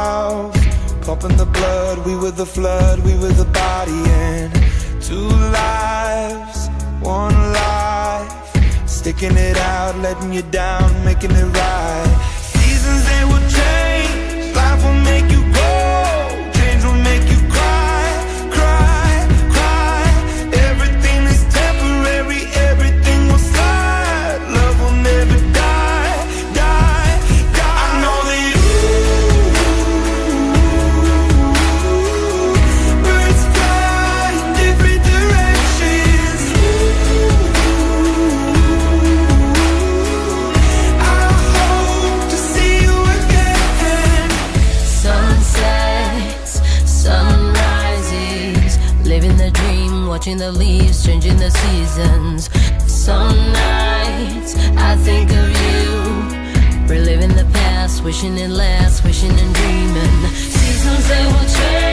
valve, pumping the blood. We were the flood, we were the body, and two lives, one life, sticking it out, letting you down, making it right. Seasons, they will change, life will make you grow, change will make you cry, cry, cry. Everything is temporary, everything will slide, love will never die, die, die. I know that birds fly in different directions. I hope to see you again. Sunsets, sunrises, living the dream, watching the leaves, changing the seasons. Some nights I think of you, reliving the past, wishing it lasts, wishing and dreaming. Seasons, they will change.